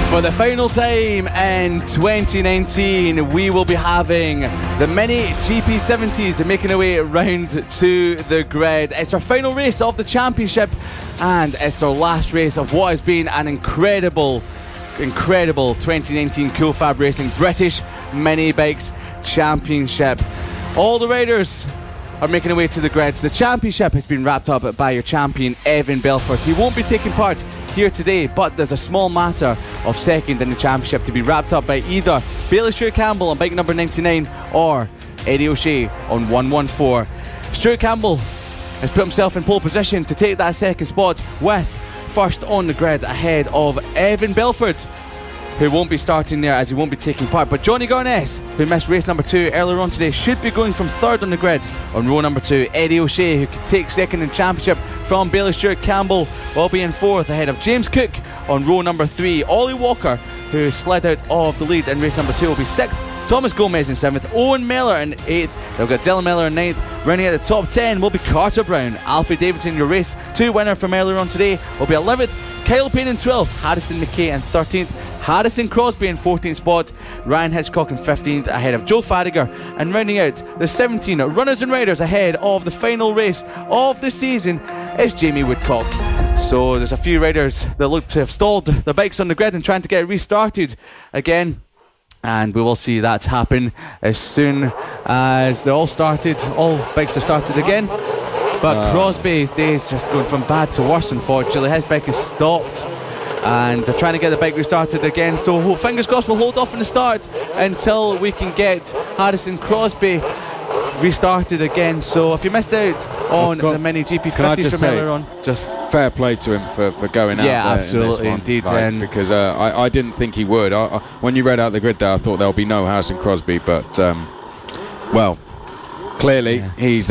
For the final time in 2019, we will be having the Mini GP70s making their way round to the grid. It's our final race of the championship, and it's our last race of what has been an incredible 2019 Cool Fab Racing British Mini Bikes Championship. All the riders are making their way to the grid. The championship has been wrapped up by your champion Evan Belfort. He won't be taking part here today, but there's a small matter of second in the championship to be wrapped up by either Bailey Stuart Campbell on bike number 99 or Eddie O'Shea on 114. Stuart Campbell has put himself in pole position to take that second spot, with first on the grid ahead of Evan Belfort, who won't be starting there as he won't be taking part. But Johnny Garness, who missed race number 2 earlier on today, should be going from third on the grid on row number 2. Eddie O'Shea, who could take second in the championship from Bailey Stuart Campbell, will be in fourth ahead of James Cook on row number 3. Ollie Walker, who slid out of the lead in race number 2, will be sixth. Thomas Gomez in 7th, Owen Miller in 8th, they've got Dylan Miller in 9th. Running at the top 10 will be Carter Brown. Alfie Davidson, your race 2 winner from earlier on today, will be 11th. Kyle Payne in 12th, Harrison McKay in 13th, Harrison Crosby in 14th spot, Ryan Hitchcock in 15th ahead of Joe Fadiger, and rounding out the 17 runners and riders ahead of the final race of the season is Jamie Woodcock. So there's a few riders that look to have stalled their bikes on the grid and trying to get it restarted again, and we will see that happen as soon as they're all started. All bikes are started again, but Crosby's days just going from bad to worse. Unfortunately, his bike is stopped and they're trying to get the bike restarted again, so fingers crossed we'll hold off on the start until we can get Harrison Crosby restarted again. So if you missed out on the Mini GP50s from earlier on, just fair play to him for going out. Yeah, there absolutely, in this one, indeed. right, because I didn't think he would. When you read out the grid there, I thought there'll be no Harrison Crosby, but well, clearly he's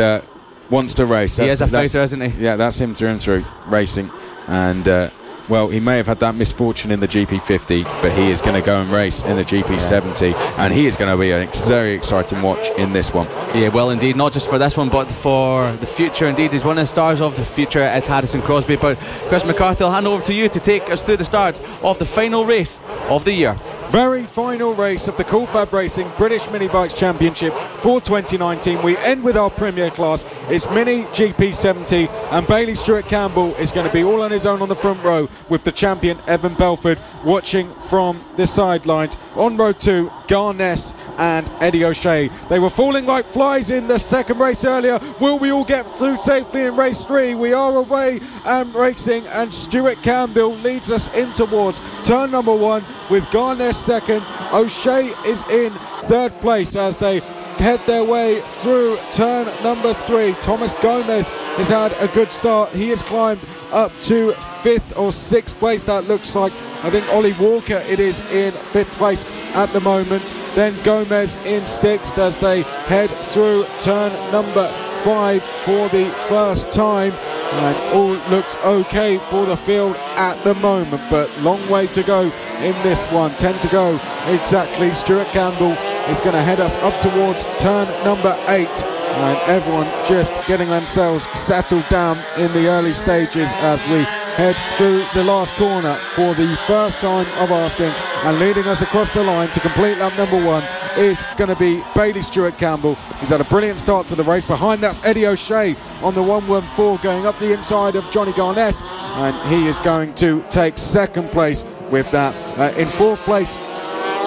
wants to race. He is a fighter, isn't he? Yeah, that's him through and through, racing. And well, he may have had that misfortune in the GP50, but he is going to go and race in the GP70, and he is going to be a very exciting watch in this one. Yeah, well, indeed, not just for this one, but for the future. Indeed, he's one of the stars of the future, as Harrison Crosby. But Chris McCarthy, I'll hand over to you to take us through the start of the final race of the year. Very final race of the Cool Fab Racing British Mini Bikes Championship for 2019. We end with our premier class. It's Mini GP70, and Bailey Stuart Campbell is going to be all on his own on the front row with the champion Evan Belford watching from the sidelines. On row 2, Garness and Eddie O'Shea. They were falling like flies in the second race earlier. Will we all get through safely in race 3? We are away and racing, and Stuart Campbell leads us in towards turn number 1 with Garness second. O'Shea is in third place as they head their way through turn number 3. Thomas Gomez has had a good start. He has climbed up to 5th or 6th place, that looks like. I think Ollie Walker it is in 5th place at the moment. Then Gomez in 6th as they head through turn number 5 for the first time. And all looks okay for the field at the moment, but long way to go in this one. 10 to go exactly. Stuart Campbell is going to head us up towards turn number 8, and everyone just getting themselves settled down in the early stages as we head through the last corner for the first time of asking. And leading us across the line to complete lap number 1 is going to be Bailey Stuart Campbell. He's had a brilliant start to the race. Behind that's Eddie O'Shea on the 114 going up the inside of Johnny Garness, and he is going to take second place with that. In 4th place,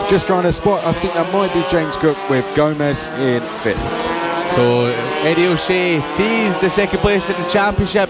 just trying to spot, I think that might be James Cook with Gomez in 5th. So Eddie O'Shea sees the second place in the championship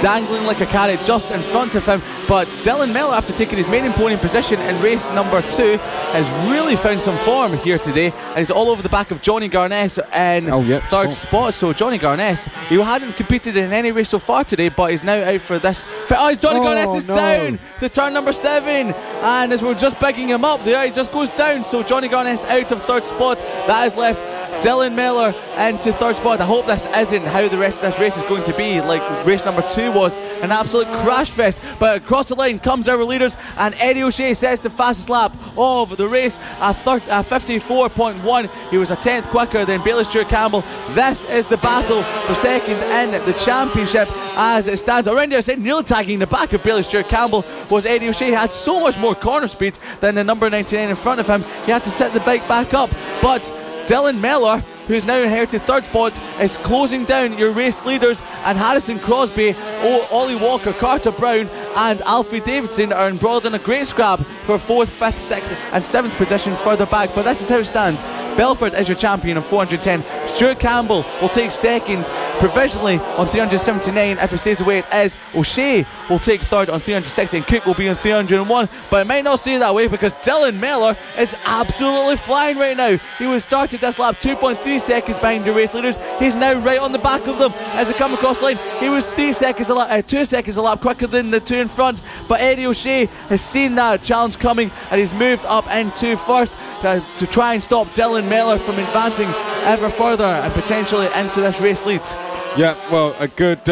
dangling like a carrot just in front of him, but Dylan Miller, after taking his maiden podium position in race number 2, has really found some form here today, and he's all over the back of Johnny Garness in third spot. So Johnny Garness, he hadn't competed in any race so far today, but he's now out for this. Johnny Garness is down to turn number 7, and as we're just bigging him up there, he just goes down. So Johnny Garness out of third spot. That has left Dylan Miller into third spot. I hope this isn't how the rest of this race is going to be, like race number 2 was, an absolute crash fest. But across the line comes our leaders, and Eddie O'Shea sets the fastest lap of the race at 54.1. He was a 10th quicker than Bailey Stewart Campbell. This is the battle for second in the championship as it stands. Around the outside, nearly tagging the back of Bailey Stewart Campbell was Eddie O'Shea. He had so much more corner speed than the number 99 in front of him. He had to set the bike back up. But Dylan Miller, who's now inherited third spot, is closing down your race leaders, and Harrison Crosby, Ollie Walker, Carter Brown and Alfie Davidson are embroiled in a great scrap for 4th, 5th, 6th and 7th position further back. But this is how it stands. Belford is your champion on 410. Stuart Campbell will take second provisionally on 379 if it stays the way it is. O'Shea will take third on 360 and Cook will be on 301, but it might not stay that way because Dylan Miller is absolutely flying right now. He was started this lap 2.3 seconds behind the race leaders. He's now right on the back of them as they come across the line. He was 2 seconds a lap quicker than the two in front, but Eddie O'Shea has seen that challenge coming and he's moved up into first to try and stop Dylan Miller from advancing ever further and potentially into this race lead. Yeah, well, a good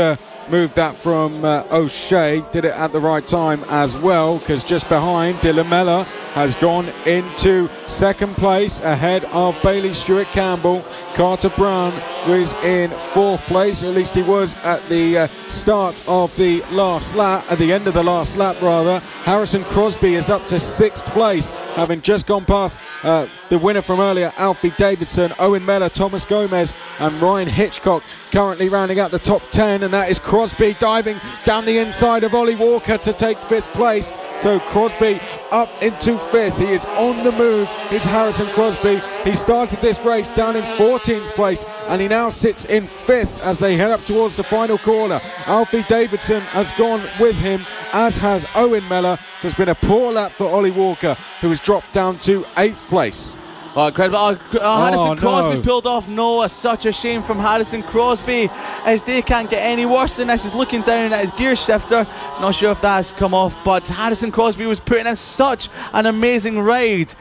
move that from O'Shea. Did it at the right time as well, because just behind, Dylan Miller has gone into second place ahead of Bailey Stewart Campbell. Carter Brown was in 4th place, or at least he was at the start of the last lap, at the end of the last lap rather. Harrison Crosby is up to 6th place, having just gone past the winner from earlier, Alfie Davidson. Owen Miller, Thomas Gomez and Ryan Hitchcock currently rounding out the top 10, and that is Crosby diving down the inside of Ollie Walker to take 5th place. So Crosby up into 5th. He is on the move. It's Harrison Crosby. He started this race down in 14th place and he now sits in 5th as they head up towards the final corner. Alfie Davidson has gone with him, as has Owen Miller. So it's been a poor lap for Ollie Walker, who has dropped down to 8th place. Oh, incredible. Harrison Crosby pulled off. No, it's such a shame from Harrison Crosby. His day can't get any worse than this. He's looking down at his gear shifter. Not sure if that's come off, but Harrison Crosby was putting in such an amazing ride.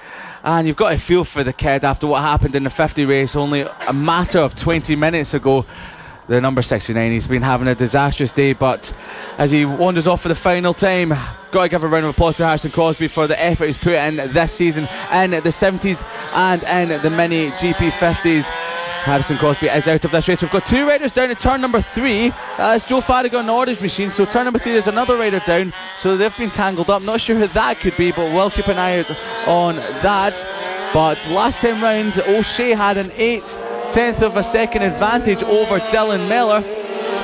And you've got to feel for the kid after what happened in the 50 race only a matter of 20 minutes ago. The number 69, he's been having a disastrous day, but as he wanders off for the final time, got to give a round of applause to Harrison Crosby for the effort he's put in this season in the 70s and in the Mini GP50s. Harrison Crosby is out of this race. We've got 2 riders down at turn number 3. That's Joe Farragut on the Orange machine. So turn number 3, there's another rider down. So they've been tangled up. Not sure who that could be, but we'll keep an eye out on that. But last time round, O'Shea had an 8/10 of a second advantage over Dylan Miller.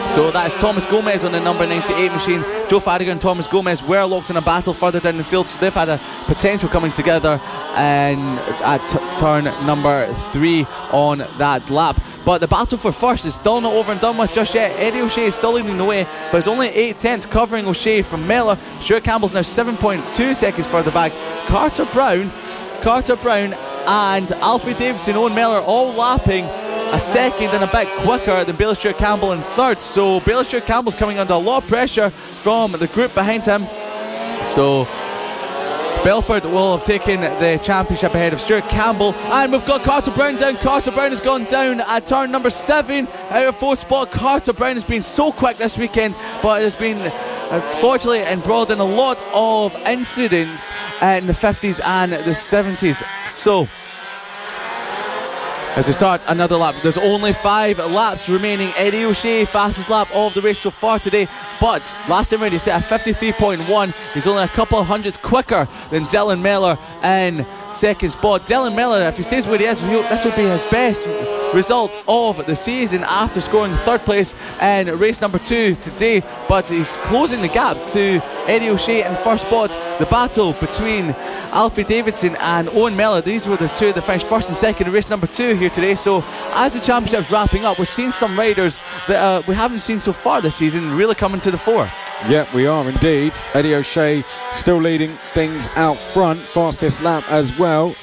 So that's Thomas Gomez on the number 98 machine. Joe Farragut and Thomas Gomez were locked in a battle further down the field, so they've had a potential coming together at turn number 3 on that lap. But the battle for first is still not over and done with just yet. Eddie O'Shea is still leading the way, but it's only 8/10 covering O'Shea from Miller. Stuart Campbell's now 7.2 seconds further back. Carter Brown and Alfie Davidson, Owen Miller all lapping a second and a bit quicker than Bailey Stewart Campbell in 3rd. So Bailey Stewart Campbell's coming under a lot of pressure from the group behind him. So Belford will have taken the championship ahead of Stuart Campbell, and we've got Carter Brown down. Carter Brown has gone down at turn number 7 out of 4th spot. Carter Brown has been so quick this weekend, but has been unfortunately embroiled in a lot of incidents in the 50s and the 70s. So as they start another lap, there's only 5 laps remaining. Eddie O'Shea, fastest lap of the race so far today, but last time round he set a 53.1. He's only a couple of hundredths quicker than Dylan Miller in 2nd spot. Dylan Miller, if he stays where he is, this would be his best result of the season after scoring 3rd place in race number 2 today, but he's closing the gap to Eddie O'Shea in 1st spot. The battle between Alfie Davidson and Owen Miller, these were the 2 that finished 1st and 2nd in race number 2 here today. So as the championship's wrapping up, we're seeing some riders that we haven't seen so far this season really coming to the fore. Yeah, we are indeed. Eddie O'Shea still leading things out front, fastest lap as well.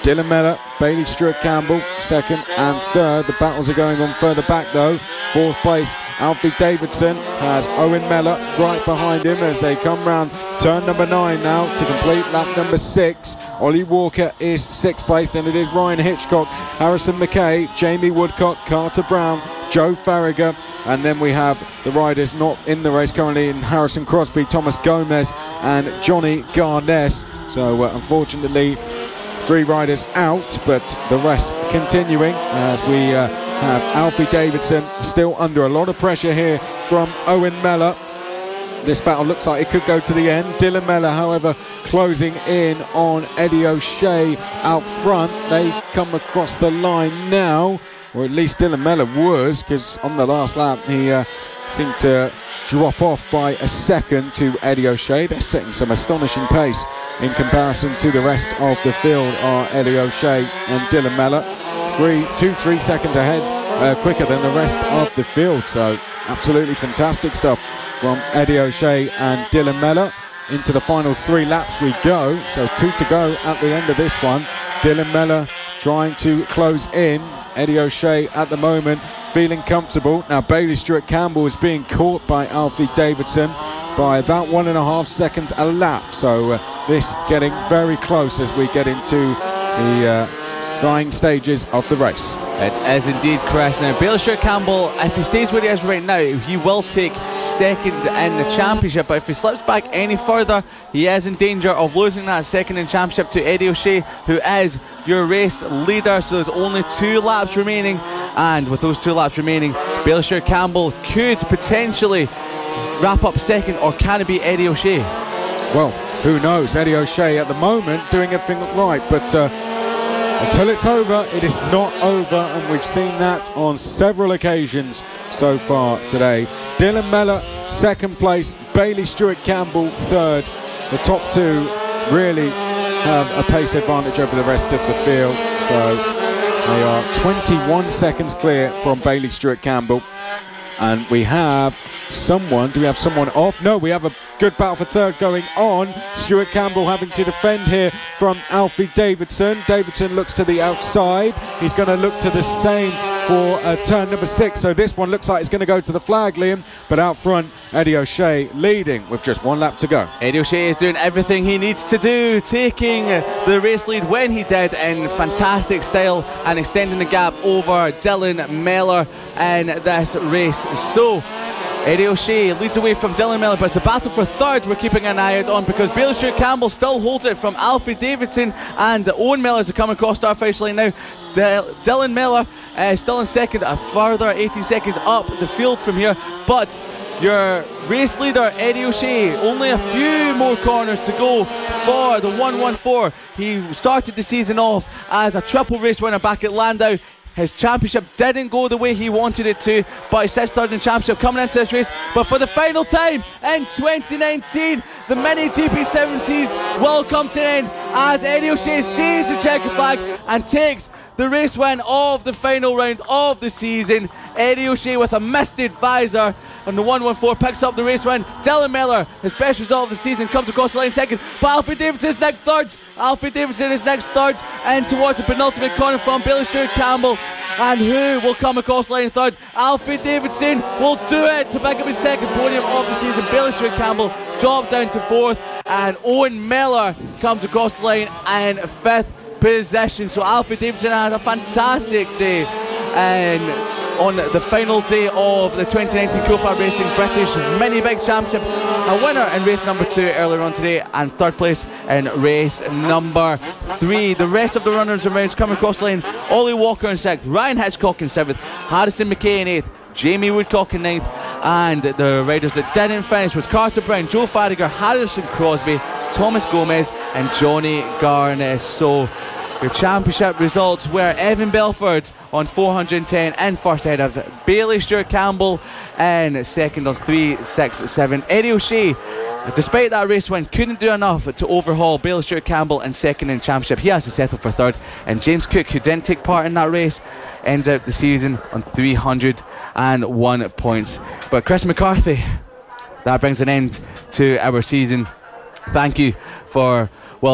Dylan Miller, Bailey Stewart Campbell 2nd and 3rd. The battles are going on further back though. 4th place, Alfie Davidson has Owen Miller right behind him as they come round turn number 9 now to complete lap number 6. Ollie Walker is 6th place, and it is Ryan Hitchcock, Harrison McKay, Jamie Woodcock, Carter Brown, Joe Farragher, and then we have the riders not in the race currently in Harrison Crosby, Thomas Gomez and Johnny Garnes. So unfortunately 3 riders out, but the rest continuing as we have Alfie Davidson still under a lot of pressure here from Owen Mellor. This battle looks like it could go to the end. Dylan Mellor, however, closing in on Eddie O'Shea out front. They come across the line now, or at least Dylan Mellor was, because on the last lap he seemed to drop off by a second to Eddie O'Shea. They're setting some astonishing pace in comparison to the rest of the field are Eddie O'Shea and Dylan Mellor. 3 seconds ahead, quicker than the rest of the field. So absolutely fantastic stuff from Eddie O'Shea and Dylan Mellor. Into the final 3 laps we go, so 2 to go at the end of this one. Dylan Mellor trying to close in. Eddie O'Shea at the moment feeling comfortable. Now Bailey Stewart Campbell is being caught by Alfie Davidson by about 1.5 seconds a lap, so this getting very close as we get into the dying stages of the race. It is indeed, Chris. Now Bailey Stewart Campbell, if he stays where he is right now, he will take second in the championship, but if he slips back any further, he is in danger of losing that second in championship to Eddie O'Shea, who is your race leader. So there's only 2 laps remaining, and with those 2 laps remaining, Bailey Stewart Campbell could potentially wrap up second, or can it be Eddie O'Shea? Well, who knows? Eddie O'Shea at the moment doing everything right, but until it's over, it is not over, and we've seen that on several occasions so far today. Dylan Mellor, 2nd place, Bailey Stewart Campbell, 3rd. The top 2 really have a pace advantage over the rest of the field, so they are 21 seconds clear from Bailey Stewart Campbell. And we have someone, do we have someone off? No, we have a good battle for 3rd going on. Stewart Campbell having to defend here from Alfie Davidson. Davidson looks to the outside. He's going to look to the same for turn number 6. So this one looks like it's going to go to the flag, Liam. But out front, Eddie O'Shea leading with just 1 lap to go. Eddie O'Shea is doing everything he needs to do, taking the race lead when he did in fantastic style and extending the gap over Dylan Mellor in this race. So Eddie O'Shea leads away from Dylan Mellor, but it's a battle for 3rd we're keeping an eye out on, because Bailey Stewart Campbell still holds it from Alfie Davidson, and Owen Mellors are coming across our finish line now. Dylan Mellor still in 2nd, a further 18 seconds up the field from here, but your race leader Eddie O'Shea, only a few more corners to go for the 114. He started the season off as a triple race winner back at Landau. His championship didn't go the way he wanted it to, but he sits 3rd in the championship coming into this race. But for the final time in 2019, the Mini GP70s will come to an end as Eddie O'Shea sees the checker flag and takes the race win of the final round of the season. Eddie O'Shea with a misted visor on the 114 picks up the race win. Dylan Mellor, his best result of the season, comes across the line 2nd, but Alfie Davidson is next 3rd. Alfie Davidson is next 3rd, and towards the penultimate corner from Bailey Stewart Campbell. And who will come across the line 3rd? Alfie Davidson will do it to pick up his 2nd podium of the season. Bailey Stewart Campbell dropped down to 4th, and Owen Mellor comes across the line in 5th position. So Alfie Davidson had a fantastic day, and on the final day of the 2019 FAB-Racing British Mini Bikes Championship, a winner in race number 2 earlier on today, and 3rd place in race number 3. The rest of the runners and rounds coming across the line: Ollie Walker in 6th, Ryan Hitchcock in 7th, Harrison McKay in 8th, Jamie Woodcock in 9th, and the riders that didn't finish was Carter Brown, Joe Farragher, Harrison Crosby, Thomas Gomez and Johnny Garnes. So your championship results were Evan Belford on 410 in first, ahead of Bailey Stewart Campbell in second on 367. Eddie O'Shea, despite that race win, couldn't do enough to overhaul Bailey Stewart Campbell in second in championship. He has to settle for 3rd, and James Cook, who didn't take part in that race, ends out the season on 301 points. But Chris McCarthy, that brings an end to our season. Thank you for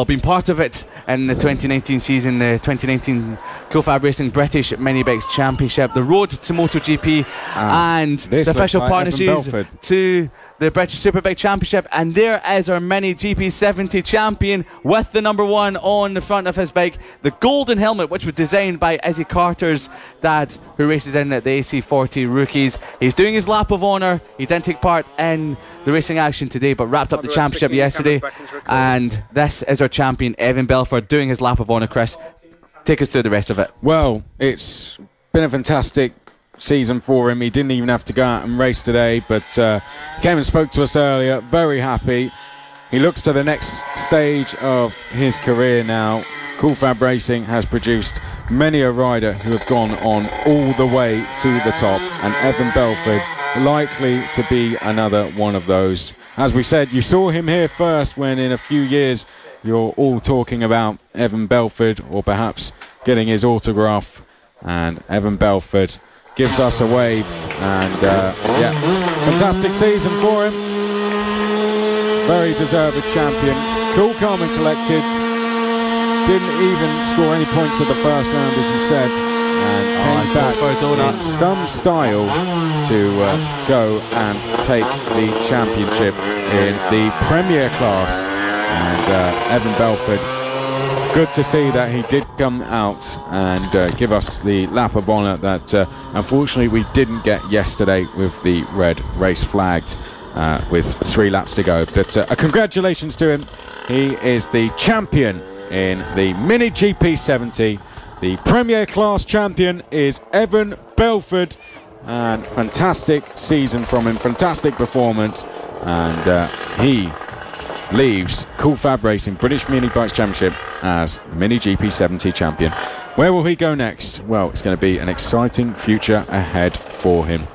being part of it in the 2019 season, the 2019 FAB-Racing British Mini Bikes Championship, the road to MotoGP, and the official partner series to the British Superbike Championship, and there is our Mini GP70 champion with the number 1 on the front of his bike, the golden helmet, which was designed by Izzy Carter's dad, who races in at the AC40 Rookies. He's doing his lap of honour. He didn't take part in the racing action today, but wrapped up the championship yesterday, and this is our champion, Evan Belford, doing his lap of honour. Chris, take us through the rest of it. Well, it's been a fantastic season for him. He didn't even have to go out and race today, but came and spoke to us earlier. Very happy. He looks to the next stage of his career now. Cool Fab Racing has produced many a rider who have gone on all the way to the top, and Evan Belford likely to be another one of those. As we said, you saw him here first, when in a few years you're all talking about Evan Belford, or perhaps getting his autograph, and Evan Belford gives us a wave, and fantastic season for him. Very deserved champion. Cool, calm and collected. Didn't even score any points at the first round, as you said, and came back in some style to go and take the championship in the Premier class. And Evan Belford, good to see that he did come out and give us the lap of honour that unfortunately we didn't get yesterday with the red race flagged with 3 laps to go. But congratulations to him. He is the champion in the Mini GP70. The Premier Class champion is Evan Belford, and fantastic season from him, fantastic performance, and he leaves Cool Fab Racing British Mini Bikes Championship as Mini GP70 champion. Where will he go next? Well, it's going to be an exciting future ahead for him.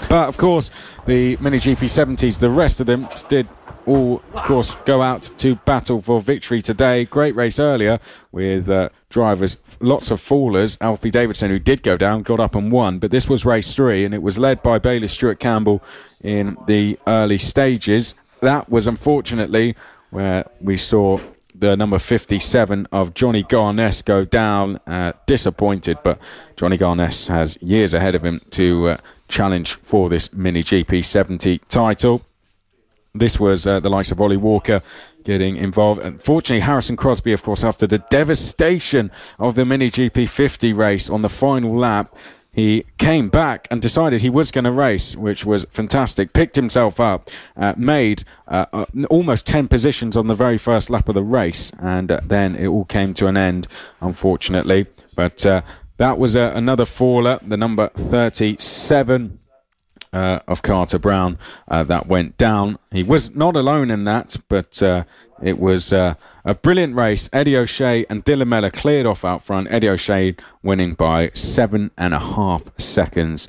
But of course, the Mini GP70s, the rest of them did all, of course, go out to battle for victory today. Great race earlier with drivers, lots of fallers. Alfie Davidson, who did go down, got up and won. But this was race 3, and it was led by Bailey Stewart Campbell in the early stages. That was unfortunately where we saw the number 57 of Johnny Garness go down. Disappointed, but Johnny Garness has years ahead of him to challenge for this Mini GP70 title. This was the likes of Ollie Walker getting involved. Unfortunately, Harrison Crosby, of course, after the devastation of the Mini GP50 race on the final lap, he came back and decided he was going to race, which was fantastic. Picked himself up, made almost 10 positions on the very first lap of the race, and then it all came to an end, unfortunately. But that was another faller, the number 37 of Carter Brown, that went down. He was not alone in that, but it was a brilliant race. Eddie O'Shea and Dylan Mellor cleared off out front. Eddie O'Shea winning by 7.5 seconds